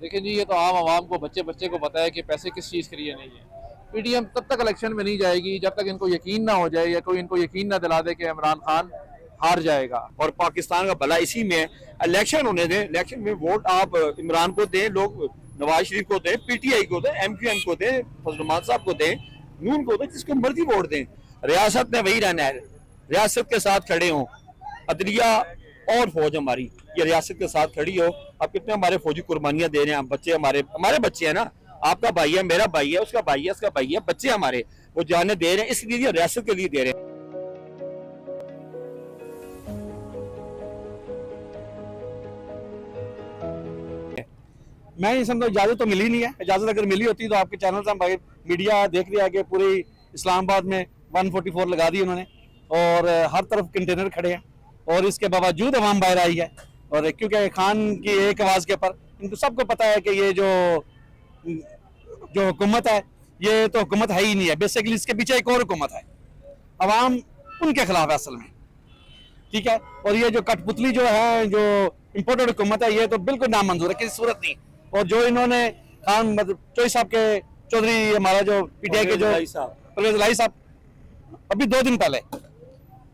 देखिए जी, ये तो आम आवाम को, बच्चे बच्चे को पता है कि पैसे किस चीज़ के लिए नहीं है। पीटीएम तब तक इलेक्शन में नहीं जाएगी जब तक इनको यकीन ना हो जाए या कोई इनको यकीन ना दिला दे कि इमरान खान हार जाएगा। और पाकिस्तान का भला इसी में है। इलेक्शन होने दें, इलेक्शन में वोट आप इमरान को दें, लोग नवाज शरीफ को दें, पीटीआई को दें, एमक्यूएम को दें, फजलुमान साहब को दें, नून को दें, जिसको मर्जी वोट दें। रियासत में वही रहना है, रियासत के साथ खड़े हों। अदलिया और फौज हमारी ये रियासत के साथ खड़ी हो। अब कितने हमारे फौजी कुर्बानियां दे रहे हैं, बच्चे हमारे हमारे बच्चे हैं ना, आपका भाई है, मेरा भाई है, उसका भाई है, उसका भाई है, बच्चे हमारे वो जाने दे रहे हैं, इसलिए रियासत के लिए दे रहे हैं। मैं ये समझता इजाजत तो मिली नहीं है। इजाजत अगर मिली होती तो आपके चैनल से हम भाई मीडिया देख लिया कि पूरी इस्लामाबाद में 144 लगा दी उन्होंने और हर तरफ कंटेनर खड़े हैं और इसके बावजूद अवाम बाहर आई है। और क्योंकि खान की एक आवाज के ऊपर इनको सबको पता है कि ये जो जो हुकूमत है ये तो हुकूमत है ही नहीं है, बेसिकली इसके पीछे एक और हुकूमत है। अवाम उनके खिलाफ है असल में, ठीक है। और ये जो कठपुतली जो है, जो इम्पोर्टेड हुकूमत है, ये तो बिल्कुल नामंजूर है, किसी सूरत नहीं। और जो इन्होंने खान मतलब चौधरी साहब के चौधरी हमारा जो पीटीआई के जो परवेज लाई साहब अभी 2 दिन पहले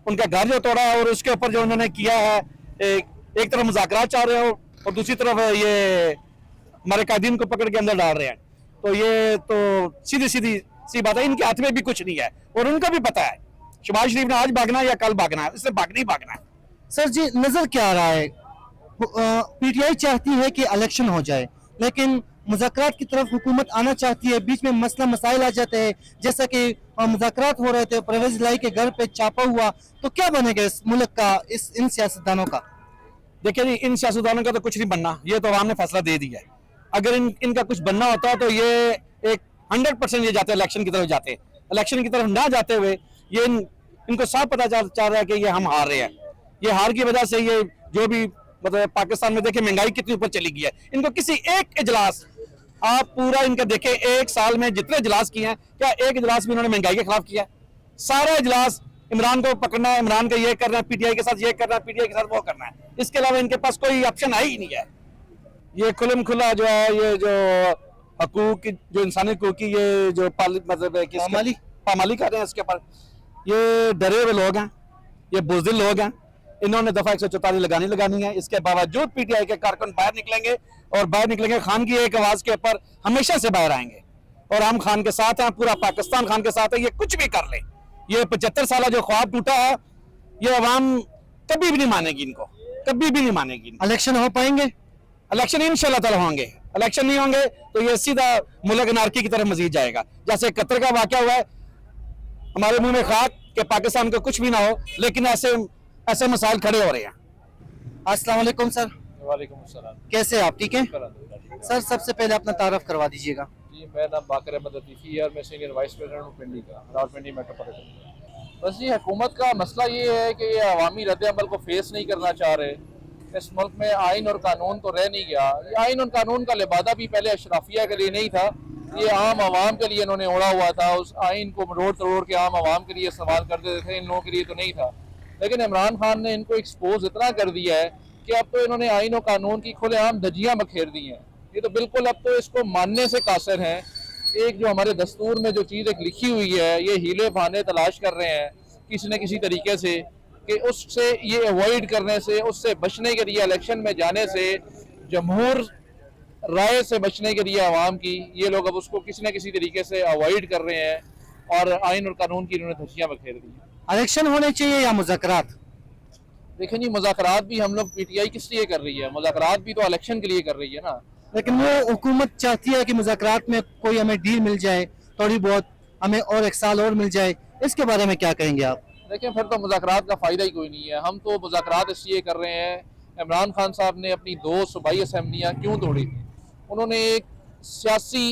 उनका घर जो तोड़ा और उसके ऊपर जो उन्होंने किया है, एक तरफ मुज़ाकरात चाह रहे हो और दूसरी तरफ ये हमारे कायदीन को पकड़ के अंदर डाल रहे हैं। तो ये तो सीधी सीधी सी बात है, इनके हाथ में भी कुछ नहीं है और उनका भी पता है शहबाज शरीफ ने आज भागना है या कल भागना है, इससे भागना ही भागना है। सर जी, नजर क्या आ रहा है? पीटीआई चाहती है कि इलेक्शन हो जाए, लेकिन मुज़ाकरात की तरफ हुकूमत आना चाहती है। बीच में मसला मसाइल आ जाते हैं, जैसा कि मुज़ाकरात हो रहे थे, परवेज लाई के घर पे छापा हुआ, तो क्या बनेगा इस मुल्क का, इन सियासतदानों का? देखिए जी, इन सियासतदानों का तो कुछ नहीं बनना, ये तो अवाम ने फैसला दे दिया है। अगर इनका कुछ बनना होता तो ये एक 100% ये जाते इलेक्शन की तरफ जाते। इलेक्शन की तरफ ना जाते हुए ये इनको साफ पता चल रहा है कि ये हम हार रहे हैं। ये हार की वजह से ये जो भी मतलब पाकिस्तान में देखे महंगाई कितनी ऊपर चली गई है। इनको किसी एक इजलास, आप पूरा इनका देखें, 1 साल में जितने इजलास किए हैं, क्या एक इजलास भी इन्होंने महंगाई के खिलाफ किया? सारा इजलास इमरान को पकड़ना है, इमरान का ये करना है, पीटीआई के साथ ये करना है, पीटीआई के साथ वो करना है, इसके अलावा इनके पास कोई ऑप्शन है ही नहीं है। ये खुलम खुला जो है, ये जो हकूक की, जो इंसानी हकूक की, ये जो मतलब पामाली कर रहे हैं, इसके ऊपर ये डरे हुए लोग हैं, ये बुज़दिल लोग हैं। इन्होंने दफा 144 लगानी है। इसके बावजूद पीटीआई के कारकुन बाहर निकलेंगे और बाहर निकलेंगे खान की एक आवाज के ऊपर, हमेशा से बाहर आएंगे। और हम खान के साथ हैं, पूरा पाकिस्तान खान के साथ है। ये कुछ भी कर ले, ये 75 साल जो ख्वाब टूटा है, ये अवाम कभी भी नहीं मानेगी, इनको कभी भी नहीं मानेगी। इलेक्शन हो पाएंगे? इलेक्शन इंशाल्लाह ताला होंगे। इलेक्शन नहीं होंगे तो ये सीधा मुल्क अनारकी की तरफ मजीद जाएगा। जैसे कतर का वाकया हुआ है, हमारे मुंह में खाक कि पाकिस्तान को कुछ भी ना हो, लेकिन ऐसे मसाइल खड़े हो रहे हैं। अस्सलाम वालेकुम सर। वालेकुम अस्सलाम। कैसे आप? ठीक है सर, सबसे पहले अपना तारफ करवा दीजिएगा। जी, मेरा नाम बाकर अहमद लतीफ़ी है और मैं सीनियर वाइस प्रेसिडेंट हूँ पिंडी का, रावलपिंडी मेट्रोपॉलिटन। बस जी, हुकूमत का मसला ये है कि ये अवामी रद्द-ए-अमल को फेस नहीं करना चाह रहे। इस मुल्क में आइन और कानून तो रह नहीं गया। ये आइन और कानून का लिबादा भी पहले अशराफिया के लिए नहीं था, ये आम आवाम के लिए इन्होंने ओढ़ा हुआ था। उस आइन को रोड़ तोड़ के आम आवाम के लिए इस्तेमाल करते थे, इन लोगों के लिए तो नहीं था। लेकिन इमरान खान ने इनको एक्सपोज इतना कर दिया है कि अब तो इन्होंने आइन और कानून की खुलेआम धज्जियां बखेर दी हैं। ये तो बिल्कुल अब तो इसको मानने से कासिर हैं। एक जो हमारे दस्तूर में जो चीज़ एक लिखी हुई है, ये हीले बहाने तलाश कर रहे हैं किसी न किसी तरीके से कि उससे ये अवॉइड करने से, उससे बचने के लिए, इलेक्शन में जाने से, जमहूर राय से बचने के लिए आवाम की, ये लोग अब उसको किसी न किसी तरीके से अवॉइड कर रहे हैं और आइन और कानून की इन्होंने धज्जियां बखेर दी हैं। इलेक्शन होने चाहिए या मुज़ाकरात? देखें जी, मुज़ाकरात भी हम लोग पीटीआई किस लिए कर रही है? मुज़ाकरात भी तो इलेक्शन के लिए कर रही है ना। लेकिन वो हुकूमत चाहती है कि मुज़ाकरात में कोई हमें डील मिल जाए, थोड़ी बहुत हमें और 1 साल और मिल जाए। इसके बारे में क्या कहेंगे आप? देखें, फिर तो मुज़ाकरात का फ़ायदा ही कोई नहीं है। हम तो मुज़ाकरात इसलिए कर रहे हैं, इमरान खान साहब ने अपनी 2 सूबाई असम्बलियाँ क्यों तोड़ी थी? उन्होंने एक सियासी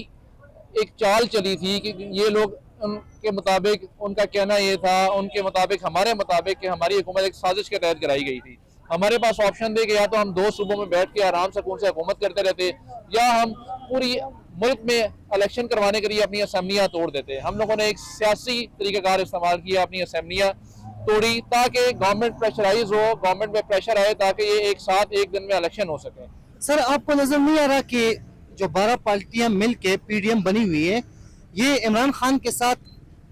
एक चाल चली थी कि ये लोग, उनके मुताबिक, उनका कहना ये था, उनके मुताबिक, हमारे मुताबिक, कि हमारी हुकूमत एक साजिश के तहत कराई गई थी। हमारे पास ऑप्शन दे कि या तो हम 2 सूबों में बैठ के आराम सुकून से हुकूमत करते रहते, या हम पूरी मुल्क में इलेक्शन करवाने के लिए अपनी असम्बलियाँ तोड़ देते। हम लोगों ने एक सियासी तरीक़ाकार इस्तेमाल किया, अपनी असम्बलियाँ तोड़ी ताकि गवर्नमेंट प्रेशराइज हो, गवर्नमेंट में प्रेशर आए ताकि ये एक साथ एक दिन में इलेक्शन हो सके। सर, आपको नजर नहीं आ रहा कि जो 12 पार्टियां मिल के PDM बनी हुई है, ये इमरान खान के साथ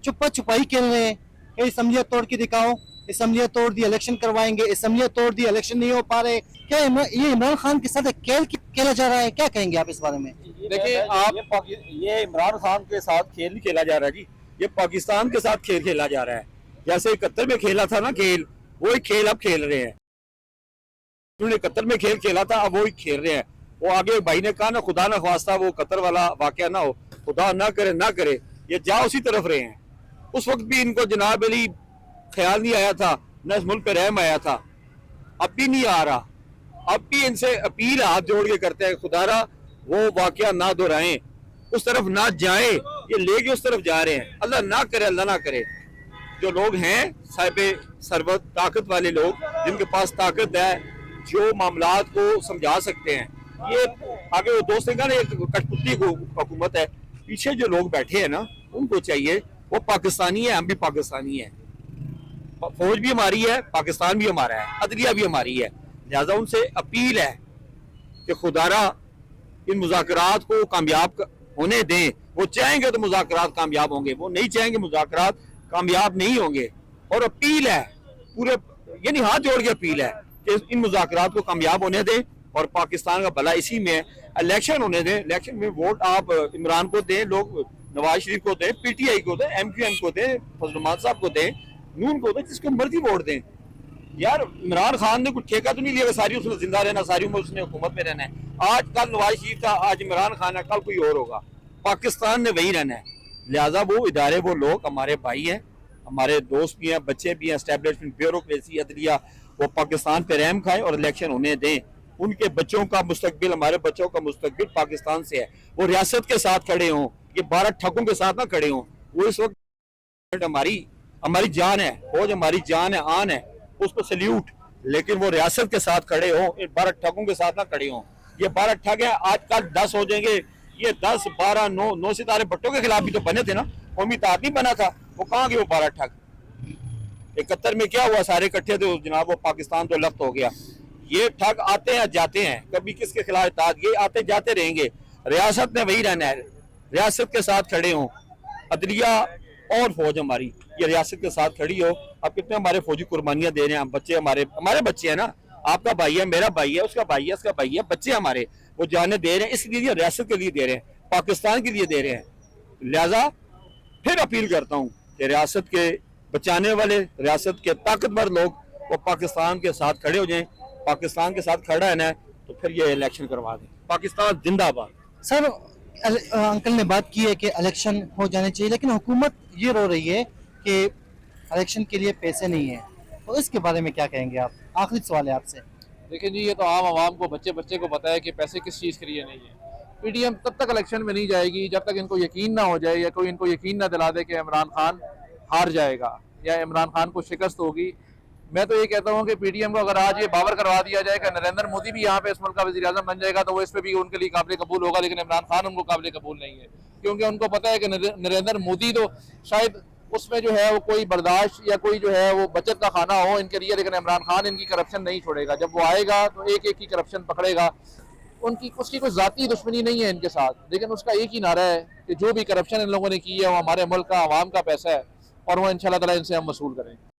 चुप्पा चुपाई खेल रहे हैं कि असम्बलियाँ तोड़ के दिखाओ, असम्बलियाँ तोड़ दी इलेक्शन करवाएंगे, असम्बलियाँ तोड़ दी इलेक्शन नहीं हो पा रहे। क्या ये इमरान खान के साथ एक खेल खेला जा रहा है? क्या कहेंगे आप इस बारे में? देखिए आप ये इमरान खान के साथ खेल नहीं खेला जा रहा जी, ये पाकिस्तान के साथ खेल खेला जा रहा है। जैसे 71 में खेला था ना खेल, वही खेल अब खेल रहे हैं। उन्होंने 71 में खेल खेला था, अब वही खेल रहे हैं। वो आगे भाई ने कहा ना, खुदा ना ख्वास्ता वो कतर वाला वाकया ना हो, खुदा ना करे, ये जा उसी तरफ रहे हैं। उस वक्त भी इनको जनाब अली ख्याल नहीं आया था, न इस मुल्क पे रहम आया था, अब भी नहीं आ रहा। अब भी इनसे अपील हाथ जोड़ के करते हैं, खुदारा वो वाकया ना दोहराएं, उस तरफ ना जाएं, ये लेके उस तरफ जा रहे हैं। अल्लाह ना करे, अल्लाह ना करे। जो लोग हैं साहिबे सरबत ताकत वाले लोग, जिनके पास ताकत है, जो मामलात को समझा सकते हैं, ये आगे वो दोस्त का ना एक कठपुतली हुकूमत है, पीछे जो लोग बैठे हैं ना, उनको चाहिए, वो पाकिस्तानी है, हम भी पाकिस्तानी है, फौज भी हमारी है, पाकिस्तान भी हमारा है, अदलिया भी हमारी है। लिहाजा उनसे अपील है कि खुदारा इन मुज़ाकरात को कामयाब होने दें। वो चाहेंगे तो मुज़ाकरात कामयाब होंगे, वो नहीं चाहेंगे मुज़ाकरात कामयाब नहीं होंगे। और अपील है पूरे, यानी हाथ जोड़ के अपील है कि इन मुज़ाकरात को कामयाब होने दें और पाकिस्तान का भला इसी में है। इलेक्शन होने दें, इलेक्शन में वोट आप इमरान को दें, लोग नवाज शरीफ को दें, PTI को दें, MQM को दें, फजल रहमान साहब को दें, नून को दें, जिसको मर्जी वोट दें। यार इमरान खान ने कुछ ठेका तो नहीं लिया सारी उसने जिंदा रहना, सारी उम्र उसने हुकूमत में रहना है। आज कल नवाज शरीफ था, आज इमरान खान है, कल कोई और होगा। पाकिस्तान ने वही रहना है। लिहाजा वो इदारे, वो लोग हमारे भाई हैं, हमारे दोस्त भी हैं, बच्चे भी हैं, एस्टेब्लिशमेंट, ब्यूरोक्रेसी, अदलिया, वो पाकिस्तान पे रहम खाएं और इलेक्शन होने दें। उनके बच्चों का मुस्तकबिल, हमारे बच्चों का मुस्तकबिल पाकिस्तान से है। वो रियासत के साथ खड़े हों, ये 12 ठगों के साथ ना खड़े हों। वो इस वक्त हमारी जान है, फौज हमारी जान है, आन है, उसको सल्यूट। लेकिन वो रियासत के साथ खड़े हो, 12 ठगों के साथ ना खड़े हो। ये 12 ठग है, आजकल 10 हो जाएंगे। ये 10, 12, 9 सितारे भट्टों के खिलाफ भी तो बने थे ना, कौमी इत्तेहाद नहीं बना था, वो कहाँ गए वो 12 ठग? 71 में क्या हुआ, सारे इकट्ठे थे जनाब, वो पाकिस्तान तो लफ्त हो गया। ये ठग आते हैं जाते हैं, कभी किसके खिलाफ इत्तेहाद, ये आते जाते रहेंगे। रियासत ने वही रहना है, रियासत के साथ खड़े हों। अदलिया और फौज हमारी ये रियासत के साथ खड़ी हो। अब कितने हमारे फौजी कुर्बानियां दे रहे हैं, बच्चे हमारे बच्चे हैं ना, आपका भाई है, मेरा भाई है, उसका भाई है, उसका भाई है, बच्चे हमारे, वो जाने दे रहे हैं, इसलिए रियासत के लिए दे रहे हैं, पाकिस्तान के लिए दे रहे हैं। लिहाजा फिर अपील करता हूँ कि रियासत के बचाने वाले, रियासत के ताकतवर लोग वो पाकिस्तान के साथ खड़े हो जाएं। पाकिस्तान के साथ खड़ा है ना, तो फिर ये इलेक्शन करवा दें। पाकिस्तान जिंदाबाद। सर, अंकल ने बात की है कि इलेक्शन हो जाने चाहिए, लेकिन हुकूमत ये रो रही है कि इलेक्शन के लिए पैसे नहीं है, तो इसके बारे में क्या कहेंगे आप? आखिरी सवाल है आपसे। देखिए जी, ये तो आम आवाम को, बच्चे को पता है कि पैसे किस चीज़ के लिए नहीं है। PDM तब तक इलेक्शन में नहीं जाएगी जब तक इनको यकीन ना हो जाए, या कोई इनको यकीन ना दिला दे कि इमरान खान हार जाएगा या इमरान खान को शिकस्त होगी। मैं तो ये कहता हूँ कि PDM को अगर आज ये बावर करवा दिया जाए कि नरेंद्र मोदी भी यहाँ पे इस मुल्क का वज़ीर आज़म बन जाएगा, तो वो इस पर भी उनके लिए काबिल कबूल होगा, लेकिन इमरान खान उनको काबिल कबूल नहीं है। क्योंकि उनको पता है कि नरेंद्र मोदी तो शायद उसमें जो है वो कोई बर्दाश्त या कोई जो है वो बचत का खाना हो इनके लिए, लेकिन इमरान खान इनकी करप्शन नहीं छोड़ेगा। जब वो आएगा तो एक एक की करप्शन पकड़ेगा। उसकी कोई ज़ाती दुश्मनी नहीं है इनके साथ, लेकिन उसका एक ही नारा है कि जो भी करप्शन इन लोगों ने की है वो हमारे मुल्क का, आवाम का पैसा है, और वो इंशाल्लाह ताला इनसे हम वसूल करेंगे।